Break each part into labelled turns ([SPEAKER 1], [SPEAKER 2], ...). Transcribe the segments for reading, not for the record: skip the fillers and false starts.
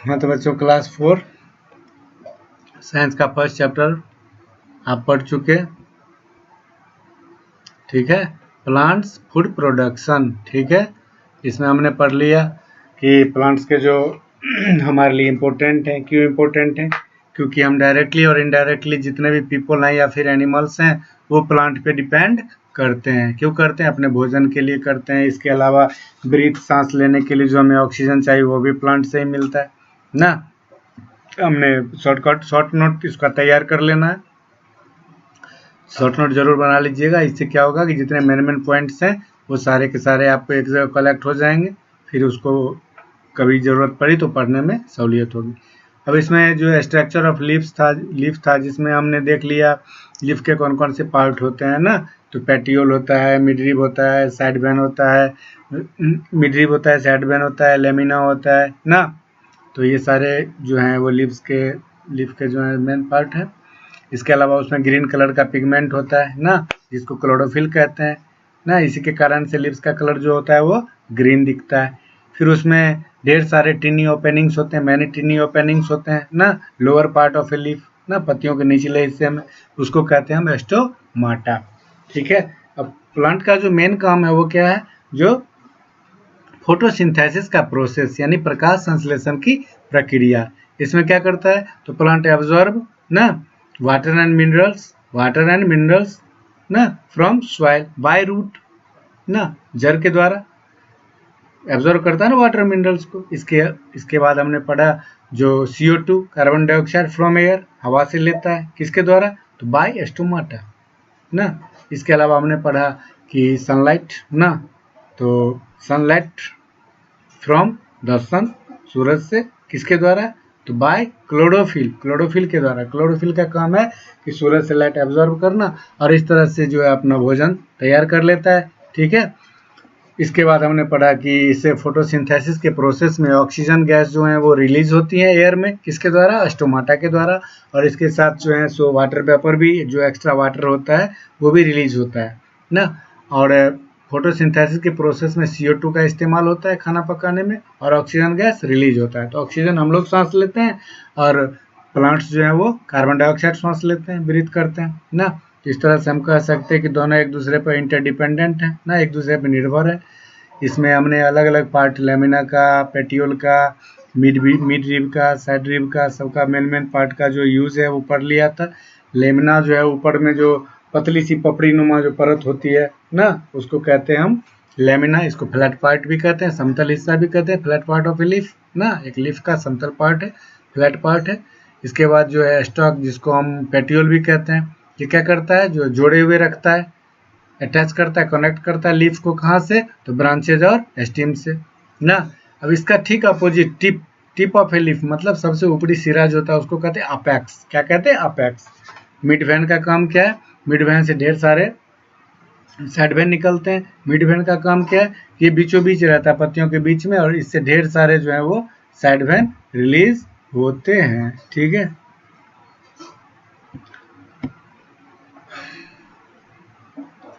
[SPEAKER 1] हाँ तो बच्चों क्लास 4 साइंस का फर्स्ट चैप्टर आप पढ़ चुके, ठीक है। प्लांट्स फूड प्रोडक्शन, ठीक है। इसमें हमने पढ़ लिया कि प्लांट्स के जो हमारे लिए इम्पोर्टेंट हैं, क्यों इम्पोर्टेंट हैं, क्योंकि हम डायरेक्टली और इनडायरेक्टली जितने भी पीपल हैं या फिर एनिमल्स हैं वो प्लांट पे डिपेंड करते हैं। क्यों करते हैं? अपने भोजन के लिए करते हैं। इसके अलावा ब्रीथ, सांस लेने के लिए जो हमें ऑक्सीजन चाहिए वो भी प्लांट से ही मिलता है ना। हमने शॉर्ट नोट इसका तैयार कर लेना है, शॉर्ट नोट जरूर बना लीजिएगा। इससे क्या होगा कि जितने मेन पॉइंट्स हैं वो सारे के सारे आपको एक जगह कलेक्ट हो जाएंगे, फिर उसको कभी ज़रूरत पड़ी तो पढ़ने में सहूलियत होगी। अब इसमें जो स्ट्रक्चर ऑफ लीफ था जिसमें हमने देख लिया लीफ के कौन कौन से पार्ट होते हैं ना। तो पेटियोल होता है, मिडरिब होता है, साइड वेन होता है, मिडरिब होता है, साइड वेन होता है, लेमिना होता है ना। तो ये सारे जो हैं वो लीफ के जो है मेन पार्ट है। इसके अलावा उसमें ग्रीन कलर का पिगमेंट होता है ना, जिसको क्लोरोफिल कहते हैं ना। इसी के कारण से लीव्स का कलर जो होता है वो ग्रीन दिखता है। फिर उसमें ढेर सारे टिनी ओपनिंग्स होते हैं, मैनी टिनी ओपनिंग्स होते हैं ना। Lower part of a leaf ना, पत्तियों के निचले हिस्से में, उसको कहते हैं हम स्टोमाटा, ठीक है। अब प्लांट का जो मेन काम है वो क्या है? जो फोटोसिंथेसिस का प्रोसेस यानी प्रकाश संश्लेषण की प्रक्रिया। इसमें क्या करता है? तो प्लांट एब्जॉर्ब ना वाटर एंड मिनरल्स ना फ्रॉम सॉइल बाय रूट ना, जड़ के द्वारा एब्जॉर्ब करता है ना वाटर मिनरल्स को। इसके बाद हमने पढ़ा जो CO2 carbon dioxide from air, हवा से लेता है, किसके द्वारा? तो बाय स्टोमाटा ना। इसके अलावा हमने पढ़ा कि सनलाइट ना, तो सनलाइट फ्रॉम द सन, सूरज से, किसके द्वारा? तो बाय क्लोरोफिल के द्वारा। क्लोरोफिल का काम है कि सूरज से लाइट एब्जॉर्ब करना और इस तरह से जो है अपना भोजन तैयार कर लेता है, ठीक है। इसके बाद हमने पढ़ा कि इससे फोटोसिंथेसिस के प्रोसेस में ऑक्सीजन गैस जो है वो रिलीज होती है एयर में, किसके द्वारा? स्टोमाटा के द्वारा। और इसके साथ जो है सो वाटर वेपर भी, जो एक्स्ट्रा वाटर होता है वो भी रिलीज होता है ना। और फोटोसिंथेसिस के प्रोसेस में CO2 का इस्तेमाल होता है खाना पकाने में और ऑक्सीजन गैस रिलीज होता है। तो ऑक्सीजन हम लोग सांस लेते हैं और प्लांट्स जो है वो कार्बन डाइऑक्साइड सांस लेते हैं, ब्रीथ करते हैं ना। इस तरह से हम कह सकते हैं कि दोनों एक दूसरे पर इंटरडिपेंडेंट हैं ना, एक दूसरे पर निर्भर है। इसमें हमने अलग अलग पार्ट लेमिना का, पेटियोल का, मिड रिब का, साइड रिब का, सबका मेन पार्ट का जो यूज़ है वो पढ़ लिया था। लेमिना जो है ऊपर में जो पतली सी पपड़ी नुमा जो परत होती है ना, उसको कहते हैं हम लेमिना। इसको फ्लैट पार्ट भी कहते हैं, समतल हिस्सा भी कहते हैं, flat part of a leaf ना। एक लीफ का समतल पार्ट है, फ्लैट पार्ट है। इसके बाद जो है स्टॉक, जिसको हम पेटियोल भी कहते हैं, ये क्या करता है? जो जोड़े हुए रखता है, अटैच करता है, कनेक्ट करता है लीफ को, कहाँ से? तो ब्रांचेज और स्टेम से ना। अब इसका ठीक opposite tip of a leaf, मतलब सबसे ऊपरी सिरा जो होता है उसको कहते हैं अपेक्स। क्या कहते हैं? अपेक्स। मिड वेन का काम क्या है? मिड वेन से ढेर सारे साइड वेन निकलते हैं। मिड वेन का काम क्या है? ये बीचों बीच रहता है पत्तियों के बीच में और इससे ढेर सारे जो है वो साइड वेन रिलीज होते हैं, ठीक है।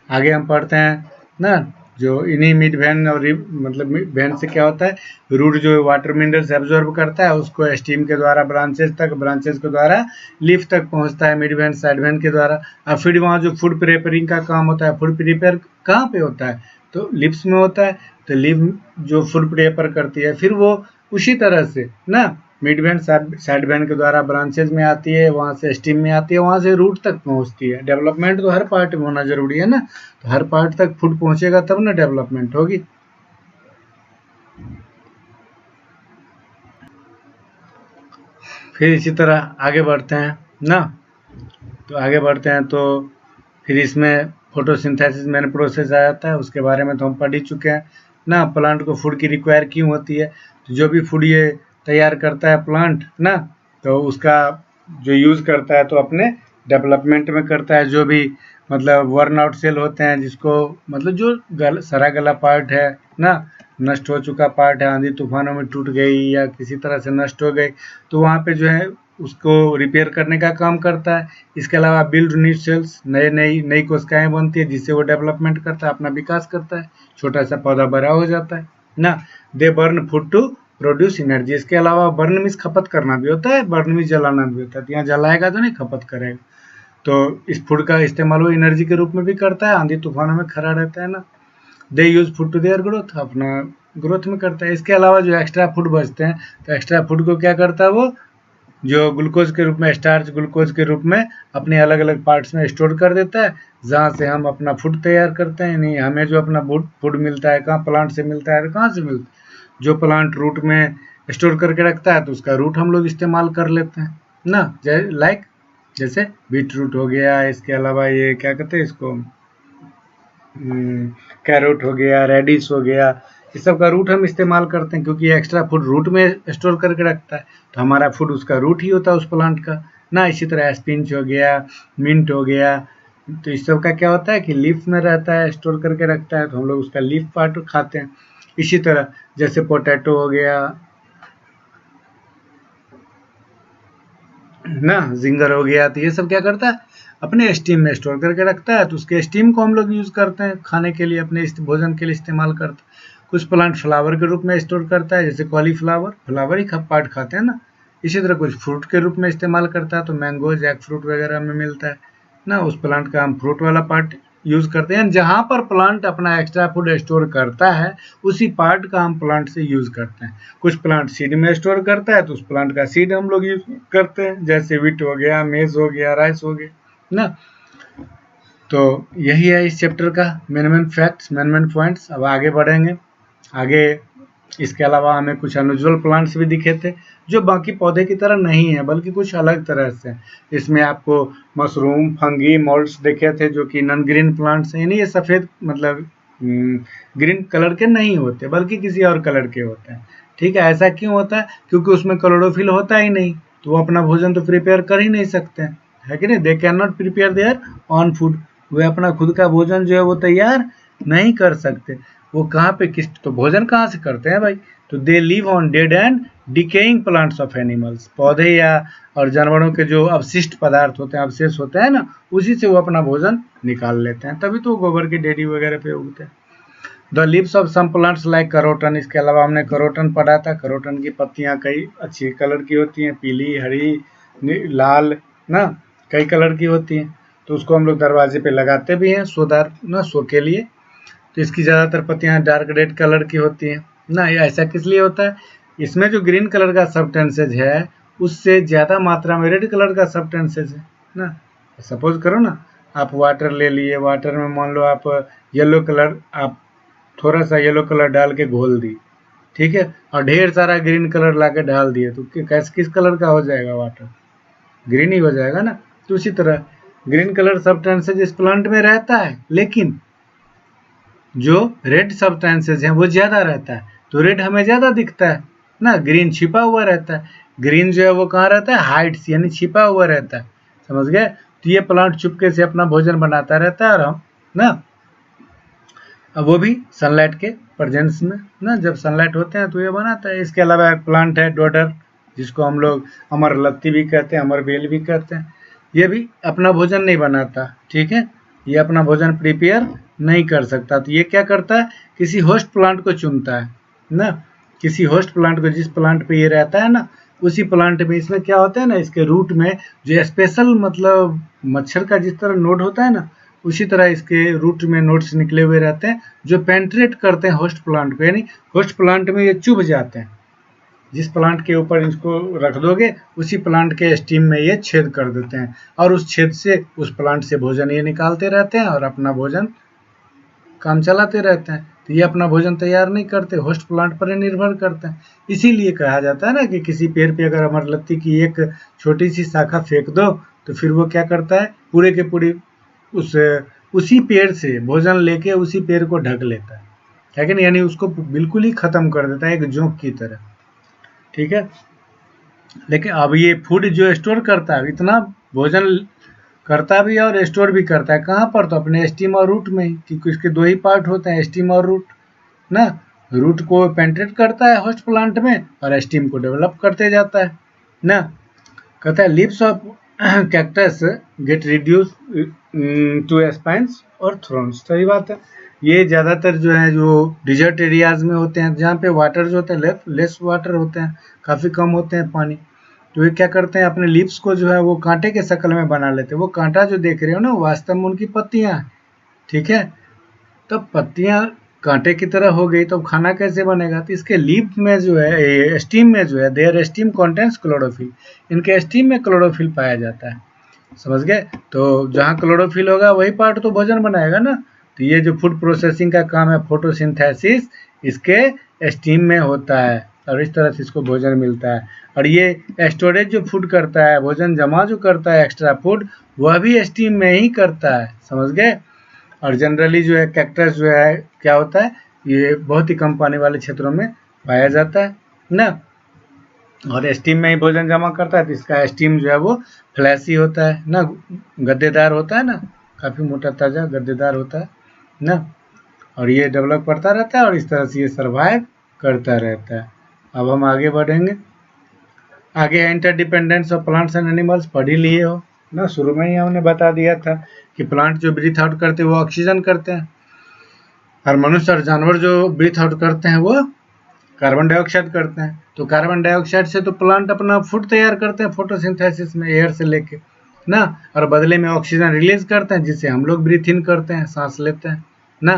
[SPEAKER 1] आगे हम पढ़ते हैं ना, जो इन्हीं मिड वेन और मतलब मिड वेन से क्या होता है? रूट जो वाटर मिनरल्स एब्जॉर्ब करता है उसको स्टीम के द्वारा ब्रांचेज के द्वारा लीफ तक पहुंचता है, मिड वेन साइड वेन के द्वारा। और फिर वहाँ जो फूड प्रिपेयरिंग का काम होता है, फूड प्रिपेयर कहाँ पे होता है? तो लिप्स में होता है। तो लीफ जो फूड प्रिपेयर करती है फिर वो उसी तरह से ना मिड वेन साइड वेन के द्वारा ब्रांचेज में आती है, वहाँ से स्टीम में आती है, वहाँ से रूट तक पहुँचती है। डेवलपमेंट तो हर पार्ट में होना जरूरी है ना, तो हर पार्ट तक फूड पहुँचेगा तब ना डेवलपमेंट होगी। फिर इसी तरह आगे बढ़ते हैं ना, तो आगे बढ़ते हैं तो फिर इसमें फोटोसिंथेसिस मेन प्रोसेस आ जाता है, उसके बारे में तो हम पढ़ ही चुके हैं ना। प्लांट को फूड की रिक्वायर क्यों होती है? तो जो भी फूड ये तैयार करता है प्लांट ना, तो उसका जो यूज़ करता है तो अपने डेवलपमेंट में करता है। जो भी मतलब वर्न आउट सेल होते हैं, जिसको मतलब जो सड़ा गला पार्ट है ना, नष्ट हो चुका पार्ट है, आंधी तूफानों में टूट गई या किसी तरह से नष्ट हो गई, तो वहाँ पे जो है उसको रिपेयर करने का काम करता है। इसके अलावा बिल्ड न्यू सेल्स, नई कोशिकाएं बनती है जिससे वो डेवलपमेंट करता है, अपना विकास करता है, छोटा सा पौधा बड़ा हो जाता है ना। They burn food to produce energy. इसके अलावा बर्न मीन्स खपत करना भी होता है, बर्न मीन्स जलाना भी होता है। तो यहाँ जलाएगा तो नहीं, खपत करेगा। तो इस फूड का इस्तेमाल वो एनर्जी के रूप में भी करता है, आंधी तूफानों में खड़ा रहता है ना। They use food to their growth, अपना ग्रोथ में करता है। इसके अलावा जो एक्स्ट्रा फूड बचते हैं, तो एक्स्ट्रा फूड को क्या करता है, वो जो ग्लूकोज के रूप में, स्टार्च ग्लूकोज के रूप में अपने अलग अलग पार्ट्स में स्टोर कर देता है, जहाँ से हम अपना फूड तैयार करते हैं। नहीं, हमें जो अपना फूड मिलता है कहाँ, प्लांट से मिलता है। कहाँ से मिलता है? जो प्लांट रूट में स्टोर करके रखता है, तो उसका रूट हम लोग इस्तेमाल कर लेते हैं ना। लाइक जैसे बीट रूट हो गया, इसके अलावा ये क्या कहते हैं इसको, कैरोट हो गया, रेडिश हो गया, इस सब का रूट हम इस्तेमाल करते हैं, क्योंकि एक्स्ट्रा फूड रूट में स्टोर करके रखता है। तो हमारा फूड उसका रूट ही होता है, उस प्लांट का ना। इसी तरह स्पिंच हो गया, मिंट हो गया, तो इस सब का क्या होता है कि लीफ में रहता है, स्टोर करके रखता है, तो हम लोग उसका लीफ पार्ट खाते हैं। इसी तरह जैसे पोटैटो हो गया ना, जिंगर हो गया, तो ये सब क्या करता है, अपने स्टीम में स्टोर करके रखता है। तो उसके स्टीम को हम लोग यूज करते हैं खाने के लिए, अपने भोजन के लिए इस्तेमाल करते हैं। कुछ प्लांट फ्लावर के रूप में स्टोर करता है, जैसे कॉलीफ्लावर, फ्लावर ही पार्ट खाते हैं ना। इसी तरह कुछ फ्रूट के रूप में इस्तेमाल करता है, तो मैंगो, जैक फ्रूट वगैरह में मिलता है ना, उस प्लांट का हम फ्रूट वाला पार्ट यूज करते हैं। जहाँ पर प्लांट अपना एक्स्ट्रा फूड स्टोर करता है, उसी पार्ट का हम प्लांट से यूज करते हैं। कुछ प्लांट सीड में स्टोर करता है, तो उस प्लांट का सीड हम लोग यूज करते हैं, जैसे व्हीट हो गया, मेज हो गया, राइस हो गया ना। तो यही है इस चैप्टर का मेन फैक्ट्स, मेन पॉइंट्स। अब आगे बढ़ेंगे। आगे इसके अलावा हमें कुछ अनयूजुअल प्लांट्स भी दिखे थे, जो बाकी पौधे की तरह नहीं है, बल्कि कुछ अलग तरह से। इसमें आपको मशरूम, फंगी, मोल्ड्स दिखे थे, जो कि नॉन ग्रीन प्लांट्स हैं। ये सफ़ेद मतलब ग्रीन कलर के नहीं होते, बल्कि किसी और कलर के होते हैं। ठीक है, ऐसा क्यों होता है? क्योंकि उसमें क्लोरोफिल होता ही नहीं, तो वो अपना भोजन तो प्रिपेयर कर ही नहीं सकते, है कि नहीं। They can not prepare their on food, वे अपना खुद का भोजन जो है वो तैयार नहीं कर सकते। वो कहाँ पे किस, तो भोजन कहाँ से करते हैं भाई? तो they live on dead and decaying plants of animals, पौधे या और जानवरों के जो अवशिष्ट पदार्थ होते हैं, अवशेष होते हैं ना, उसी से वो अपना भोजन निकाल लेते हैं। तभी तो गोबर की डेडी वगैरह पे उगते हैं। The leaves of some plants like croton, इसके अलावा हमने करोटन पढ़ा था। करोटन की पत्तियां कई अच्छी कलर की होती हैं, पीली, हरी, लाल ना, कई कलर की होती हैं। तो उसको हम लोग दरवाजे पे लगाते भी हैं, सोदार ना, शो के लिए। तो इसकी ज़्यादातर पत्तियां डार्क रेड कलर की होती हैं ना। ये ऐसा किस लिए होता है? इसमें जो ग्रीन कलर का सब्सटेंसेज है, उससे ज़्यादा मात्रा में रेड कलर का सब्सटेंसेज है ना। सपोज करो ना, आप वाटर ले लिए, वाटर में मान लो आप येलो कलर, आप थोड़ा सा येलो कलर डाल के घोल दी, ठीक है, और ढेर सारा ग्रीन कलर ला के डाल दिए, तो कैसे किस कलर का हो जाएगा वाटर? ग्रीन ही हो जाएगा ना। तो उसी तरह ग्रीन कलर सब्सटेंसेज इस प्लांट में रहता है, लेकिन जो रेड सब्सटेंसेज हैं वो ज़्यादा रहता है, तो रेड हमें ज़्यादा दिखता है ना, ग्रीन छिपा हुआ रहता है। ग्रीन जो है वो कहाँ रहता है? हाइट्स, यानी छिपा हुआ रहता है, समझ गए। तो ये प्लांट चुपके से अपना भोजन बनाता रहता है, और हम ना, अब वो भी सनलाइट के प्रेजेंस में ना, जब सनलाइट होते हैं तो ये बनाता है। इसके अलावा एक प्लांट है डोडर, जिसको हम लोग अमरलत्ती भी कहते हैं, अमरबेल भी कहते हैं। ये भी अपना भोजन नहीं बनाता, ठीक है, ये अपना भोजन प्रिपेयर नहीं कर सकता। तो ये क्या करता है? किसी होस्ट प्लांट को चुनता है ना, किसी होस्ट प्लांट को, जिस प्लांट पे ये रहता है ना, उसी प्लांट में। इसमें क्या होता है ना, इसके रूट में जो स्पेशल मतलब मच्छर का जिस तरह नोड होता है ना, उसी तरह इसके रूट में नोड्स निकले हुए रहते हैं, जो पेंट्रेट करते हैं होस्ट प्लांट को, यानी होस्ट प्लांट में ये चुभ जाते हैं। जिस प्लांट के ऊपर इसको रख दोगे, उसी प्लांट के स्टीम में ये छेद कर देते हैं, और उस छेद से उस प्लांट से भोजन ये निकालते रहते हैं, और अपना भोजन काम चलाते रहते हैं। तो ये अपना भोजन तैयार नहीं करते, होस्ट प्लांट पर निर्भर करते हैं। इसीलिए कहा जाता है ना कि किसी पेड़ पे अगर अमरलत्ती की एक छोटी सी शाखा फेंक दो, तो फिर वो क्या करता है, पूरे के पूरी उसी पेड़ से भोजन लेके उसी पेड़ को ढक लेता है कि नहीं, यानी उसको बिल्कुल ही खत्म कर देता है, एक जोंक की तरह, ठीक है। लेकिन अब ये फूड जो स्टोर करता है, इतना भोजन करता भी है और स्टोर भी करता है, कहाँ पर? तो अपने स्टीम और रूट में ही, क्योंकि इसके दो ही पार्ट होते हैं, स्टीम और रूट ना। रूट को पेंट्रेट करता है होस्ट प्लांट में, और स्टीम को डेवलप करते जाता है ना। कहता है leaves of cactus get reduce to spines और थ्रोन्स, सही बात है। ये ज़्यादातर जो है जो डिजर्ट एरियाज में होते हैं, जहाँ पे वाटर जो होते हैं लेस वाटर होते हैं, काफ़ी कम होते हैं पानी। तो ये क्या करते हैं, अपने लीव्स को जो है वो कांटे के शक्ल में बना लेते हैं। वो कांटा जो देख रहे हो ना, वास्तव में उनकी पत्तियां हैं, ठीक है। तो पत्तियां कांटे की तरह हो गई तो खाना कैसे बनेगा? तो इसके लीफ में जो है, स्टीम में जो है, देयर स्टीम कंटेंट्स क्लोरोफिल, इनके स्टीम में क्लोरोफिल पाया जाता है, समझ गए। तो जहाँ क्लोरोफिल होगा वही पार्ट तो भोजन बनाएगा ना। तो ये जो फूड प्रोसेसिंग का काम है, फोटोसिंथेसिस, इसके स्टीम में होता है और इस तरह से इसको भोजन मिलता है। और ये स्टोरेज जो फूड करता है, भोजन जमा जो करता है एक्स्ट्रा फूड, वह भी स्टीम में ही करता है, समझ गए। और जनरली जो है कैक्टस जो है क्या होता है, ये बहुत ही कम पानी वाले क्षेत्रों में पाया जाता है ना, और स्टीम में ही भोजन जमा करता है। तो इसका स्टीम जो है वो फ्लैशी होता है ना, गद्देदार होता है ना, काफ़ी मोटा ताज़ा गद्देदार होता है ना, और ये डेवलप करता रहता है और इस तरह से ये सर्वाइव करता रहता है। अब हम आगे बढ़ेंगे। आगे है interdependence of plants and animals, पढ़ ही लिए हो ना, शुरू में ही हमने बता दिया था कि प्लांट जो ब्रीथ आउट करते हैं वो ऑक्सीजन करते हैं, और मनुष्य और जानवर जो ब्रीथ आउट करते हैं वो कार्बन डाइऑक्साइड करते हैं। तो कार्बन डाइऑक्साइड से तो प्लांट अपना फूड तैयार करते हैं फोटोसिंथेसिस में, एयर से लेके ना, और बदले में ऑक्सीजन रिलीज करते हैं जिससे हम लोग ब्रीथ इन करते हैं, सांस लेते हैं ना।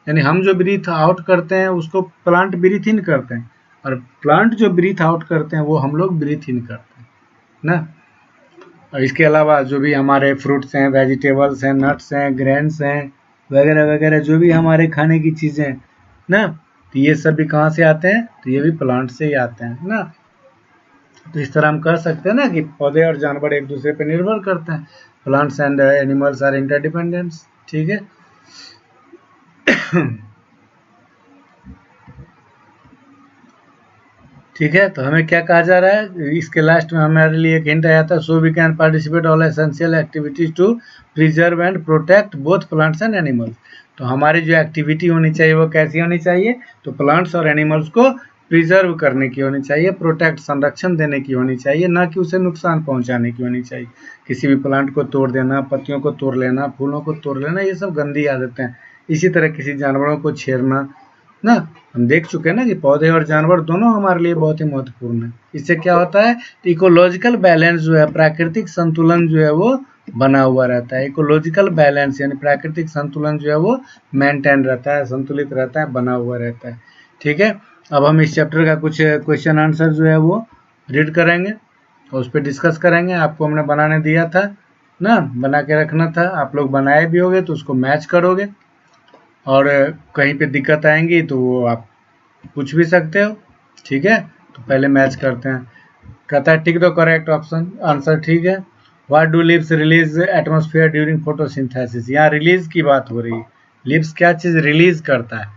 [SPEAKER 1] यानी हम जो ब्रीथ आउट करते हैं उसको प्लांट ब्रीथ इन करते हैं, और प्लांट जो ब्रीथ आउट करते हैं वो हम लोग ब्रीथ इन करते हैं ना। और इसके अलावा जो भी हमारे फ्रूट्स हैं, वेजिटेबल्स हैं, नट्स हैं, ग्रेन्स हैं, वगैरह वगैरह, जो भी हमारे खाने की चीज़ें हैं ना, तो ये सब भी कहाँ से आते हैं? तो ये भी प्लांट से ही आते हैं ना। तो इस तरह हम कह सकते हैं ना कि पौधे और जानवर एक दूसरे पर निर्भर करते हैं। प्लांट्स एंड एनिमल्स आर इंटरडिपेंडेंट्स, ठीक है। ठीक है, तो हमें क्या कहा जा रहा है, इसके लास्ट में हमारे लिए एक हिंट आया था, so we can participate all essential activities to preserve and protect both plants and animals. तो हमारी जो एक्टिविटी होनी चाहिए वो कैसी होनी चाहिए? तो प्लांट्स और एनिमल्स को प्रिजर्व करने की होनी चाहिए, प्रोटेक्ट संरक्षण देने की होनी चाहिए, ना कि उसे नुकसान पहुंचाने की होनी चाहिए। किसी भी प्लांट को तोड़ देना, पत्तियों को तोड़ लेना, फूलों को तोड़ लेना, ये सब गंदी आदतें हैं। इसी तरह किसी जानवरों को छेड़ना ना, हम देख चुके हैं ना कि पौधे और जानवर दोनों हमारे लिए बहुत ही महत्वपूर्ण है। इससे क्या होता है, इकोलॉजिकल बैलेंस जो है, प्राकृतिक संतुलन जो है वो बना हुआ रहता है। इकोलॉजिकल बैलेंस यानी प्राकृतिक संतुलन जो है वो मेंटेन रहता है, संतुलित रहता है, बना हुआ रहता है, ठीक है। अब हम इस चैप्टर का कुछ क्वेश्चन आंसर जो है वो रीड करेंगे और उस पर डिस्कस करेंगे। आपको हमने बनाने दिया था ना, बना के रखना था, आप लोग बनाए भी होगे तो उसको मैच करोगे, और कहीं पे दिक्कत आएंगी तो वो आप पूछ भी सकते हो, ठीक है। तो पहले मैच करते हैं। कहता है tick the correct option answer, ठीक है। What do leaves release atmosphere during photosynthesis, यहाँ रिलीज की बात हो रही है। लिव्स क्या चीज़ रिलीज करता है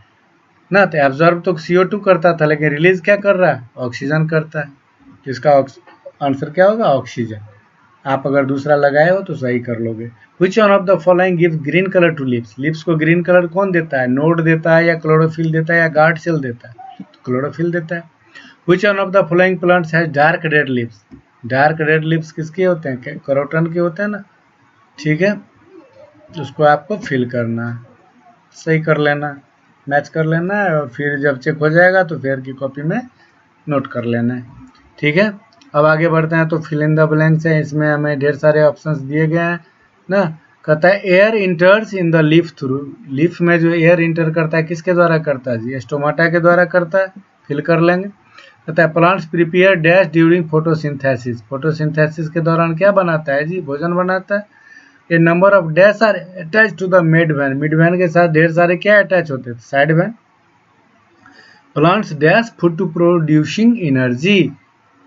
[SPEAKER 1] ना, तो एब्जॉर्ब तो CO2 करता था, लेकिन रिलीज क्या कर रहा है? ऑक्सीजन करता है। तो इसका आंसर क्या होगा? ऑक्सीजन। आप अगर दूसरा लगाए हो तो सही कर लोगे। Which one of the following gives green color to leaves? Leaves को ग्रीन कलर कौन देता है? नोड देता है, या क्लोरोफिल देता है, या गार्ड सेल देता है? तो क्लोरोफिल देता है। Which one of the following plants has dark red leaves? Dark red lips किसके होते हैं? करोटन के होते हैं ना, ठीक है। उसको आपको फिल करना है, सही कर लेना, मैच कर लेना है, और फिर जब चेक हो जाएगा तो फिर की कॉपी में नोट कर लेना है, ठीक है। अब आगे बढ़ते हैं। तो फिल इन द ब्लैंक्स है, इसमें हमें ढेर सारे ऑप्शंस दिए गए हैं ना। कहता है air इंटर्स in the leaf through, leaf में जो एयर इंटर करता है किसके द्वारा करता है जी? स्टोमाटा के द्वारा करता है, फिल कर लेंगे। कहता है plants prepare dash during photosynthesis, photosynthesis के दौरान क्या बनाता है जी? भोजन बनाता है। A number of dash are attached to the mid vein, mid vein के साथ ढेर सारे क्या अटैच होते हैं? Side vein. Plants dash food to producing energy,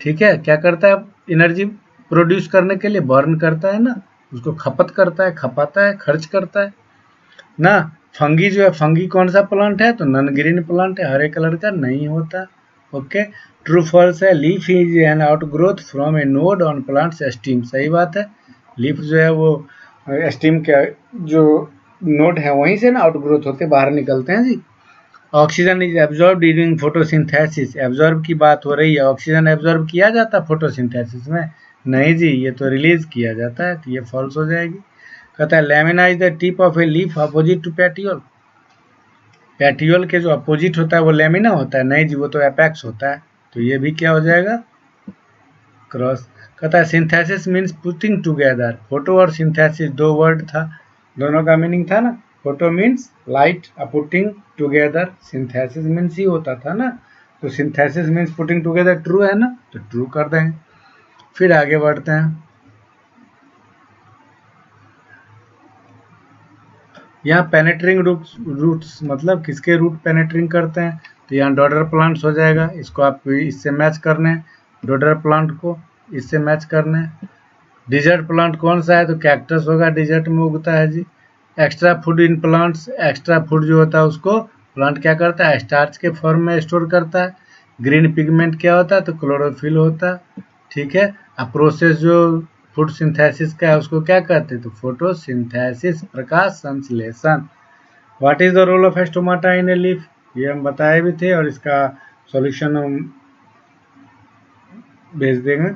[SPEAKER 1] ठीक है। क्या करता है? एनर्जी प्रोड्यूस करने के लिए बर्न करता है ना, उसको खपत करता है, खपाता है, खर्च करता है ना। फंगी जो है, फंगी कौन सा प्लांट है? तो नॉन ग्रीन प्लांट है, हरे कलर का नहीं होता, ओके। ट्रू फॉल्स है, leaf is an outgrowth from A node on plants steam, सही बात है। लीफ जो है वो स्टीम के जो नोड है वहीं से ना आउटग्रोथ होते बाहर निकलते हैं जी। Oxygen is absorb during photosynthesis, absorb की बात हो रही है। ऑक्सीजन एब्जॉर्ब किया जाता है फोटोसिंथेसिस में? नहीं जी, ये तो रिलीज किया जाता है, तो ये फॉल्स हो जाएगी। कहता है lamina is the tip of a leaf opposite to petiole, petiole के जो अपोजिट होता है वो लेमिना होता है, नहीं जी वो तो एपेक्स होता है, तो ये भी क्या हो जाएगा क्रॉस। कहता है synthesis means putting together, photo और सिंथेसिस दो वर्ड था, दोनों का मीनिंग था ना, photo means light, putting together synthesis means he होता था ना, तो synthesis means putting together true है ना, तो ट्रू कर देंगे। फिर आगे बढ़ते हैं, यहाँ पेनेट्रिंग रूट्स मतलब किसके रूट पेनेट्रिंग करते हैं, तो यहाँ डॉडर प्लांट्स हो जाएगा, इसको आप इससे मैच करने, डॉडर प्लांट को इससे मैच करने। डिजर्ट प्लांट कौन सा है, तो कैक्टस होगा, डिजर्ट में उगता है जी। Extra food in plants, extra food जो होता है उसको प्लांट क्या करता है, स्टार्च के फॉर्म में स्टोर करता है। ग्रीन पिगमेंट क्या होता है, तो क्लोरोफिल होता है, ठीक है। अब प्रोसेस जो फूड सिंथेसिस का है उसको क्या कहते हैं, तो फोटोसिंथेसिस, प्रकाश संश्लेषण। What is the role of stomata in a leaf, ये हम बताए भी थे और इसका सॉल्यूशन हम भेज देंगे।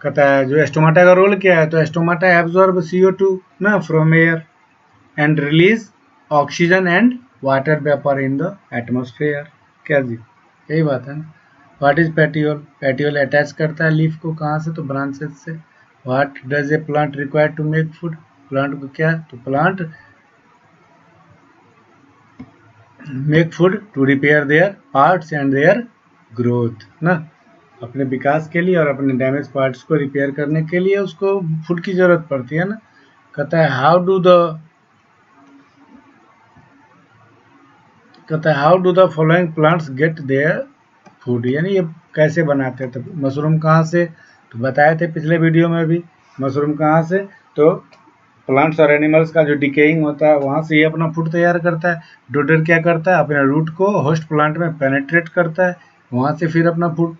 [SPEAKER 1] कहता है जो स्टोमाटा का रोल क्या है, तो स्टोमाटा एब्जॉर्ब CO2 ना from air and release oxygen and water vapour in the atmosphere, क्या जी यही बात है ना। What is petiole, petiole attach करता है लीफ को कहाँ से, तो ब्रांचेस से। What does a plant require to make food, plant को क्या, तो plant make food to repair their parts and their growth ना, अपने विकास के लिए और अपने डैमेज पार्ट्स को रिपेयर करने के लिए उसको फूड की जरूरत पड़ती है ना। कहता है how do the following plants get their food, यानी ये कैसे बनाते हैं, तो मशरूम कहाँ से, तो बताए थे पिछले वीडियो में भी, मशरूम कहाँ से, तो प्लांट्स और एनिमल्स का जो डिकेइंग होता है वहाँ से ये अपना फूड तैयार करता है। डोडर क्या करता है, अपने रूट को होस्ट प्लांट में पेनेट्रेट करता है, वहाँ से फिर अपना फूड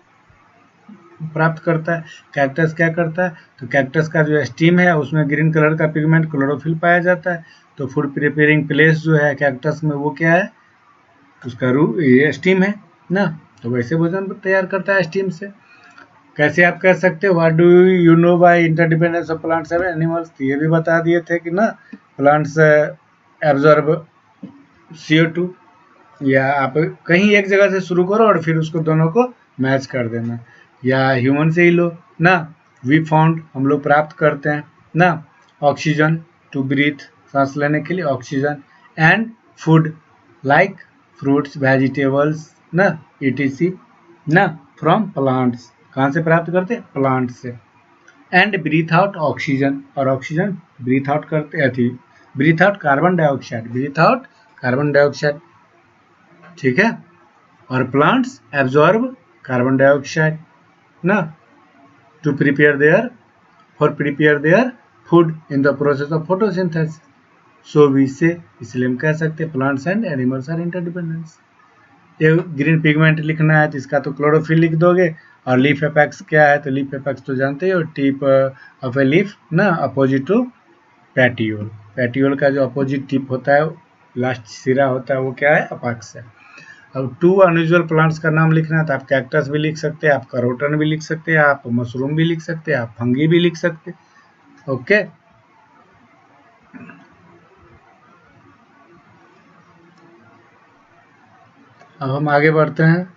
[SPEAKER 1] प्राप्त करता है। कैक्टस क्या करता है, तो कैक्टस का जो स्टीम है उसमें ग्रीन कलर का पिगमेंट क्लोरोफिल पाया जाता है, तो फूड प्रिपेयरिंग प्लेस जो है कैक्टस में वो क्या है, उसका ये स्टीम है ना, तो वैसे भोजन तैयार करता है स्टीम से। कैसे आप कह सकते हो, what do you know by interdependence of plants and animals, तो ये भी बता दिए थे कि ना प्लांट्स एब्जॉर्ब CO2, या आप कहीं एक जगह से शुरू करो और फिर उसको दोनों को मैच कर देना, या ह्यूमन से ही लो ना, वी फाउंड हम लोग प्राप्त करते हैं ना, ऑक्सीजन टू ब्रीथ सांस लेने के लिए oxygen, and food like fruits vegetables ना ETC ना फ्रॉम प्लांट्स, कहाँ से प्राप्त करते हैं, प्लांट से। एंड ब्रीथ आउट ऑक्सीजन, और ऑक्सीजन ब्रीथ आउट करते थी, breathe out carbon dioxide, breathe out carbon dioxide, ठीक है। और प्लांट्स एब्जॉर्ब कार्बन डाइऑक्साइड ना to prepare their food in the process of photosynthesis, so we say, इसलिए हम कह सकते हैं plants and animals are interdependence. ये ग्रीन पिगमेंट लिखना है तो इसका तो क्लोरोफिल लिख दोगे, और लीफ एपेक्स क्या है, तो लीफ एपेक्स तो जानते हो, टिप ऑफ ए लीफ ना अपोजिट टू पेटियोल, पेटियोल का जो अपोजिट टिप होता है लास्ट सिरा होता है वो क्या है, अपेक्स है। अब 2 अनयूजुअल प्लांट्स का नाम लिखना है तो आप कैक्टस भी लिख सकते हैं, आप करोटन भी लिख सकते हैं, आप मशरूम भी लिख सकते हैं, आप फंगी भी लिख सकते हैं, ओके। अब हम आगे बढ़ते हैं,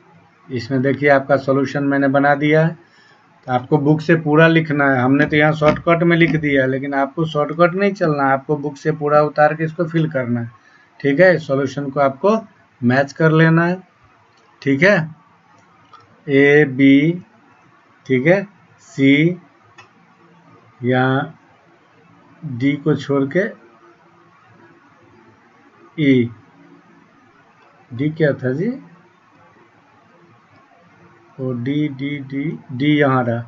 [SPEAKER 1] इसमें देखिए आपका सॉल्यूशन मैंने बना दिया है, तो आपको बुक से पूरा लिखना है, हमने तो यहाँ शॉर्टकट में लिख दिया है, लेकिन आपको शॉर्टकट नहीं चलना है, आपको बुक से पूरा उतार के इसको फिल करना है, ठीक है। सॉल्यूशन को आपको मैच कर लेना है, ठीक है, AB, ठीक है, C, यहाँ D को छोड़ के E, D क्या था जी, ओ D यहाँ रहा,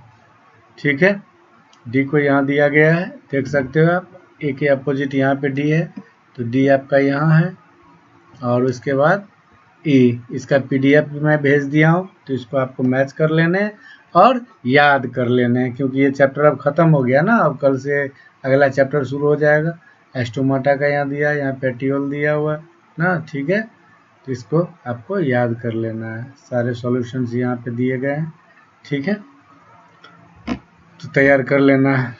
[SPEAKER 1] ठीक है, D को यहाँ दिया गया है, देख सकते हो आप, A के अपोजिट यहाँ पे D है, तो D आपका यहाँ है, और उसके बाद E, इसका PDF भी मैं भेज दिया हूँ, तो इसको आपको मैच कर लेने हैं और याद कर लेने हैं, क्योंकि ये चैप्टर अब ख़त्म हो गया ना, अब कल से अगला चैप्टर शुरू हो जाएगा। एस्टोमाटा का यहाँ दिया, यहाँ पेटियोल दिया हुआ ना, ठीक है, तो इसको आपको याद कर लेना है, सारे सॉल्यूशंस यहाँ पे दिए गए हैं, ठीक है, तो तैयार कर लेना है।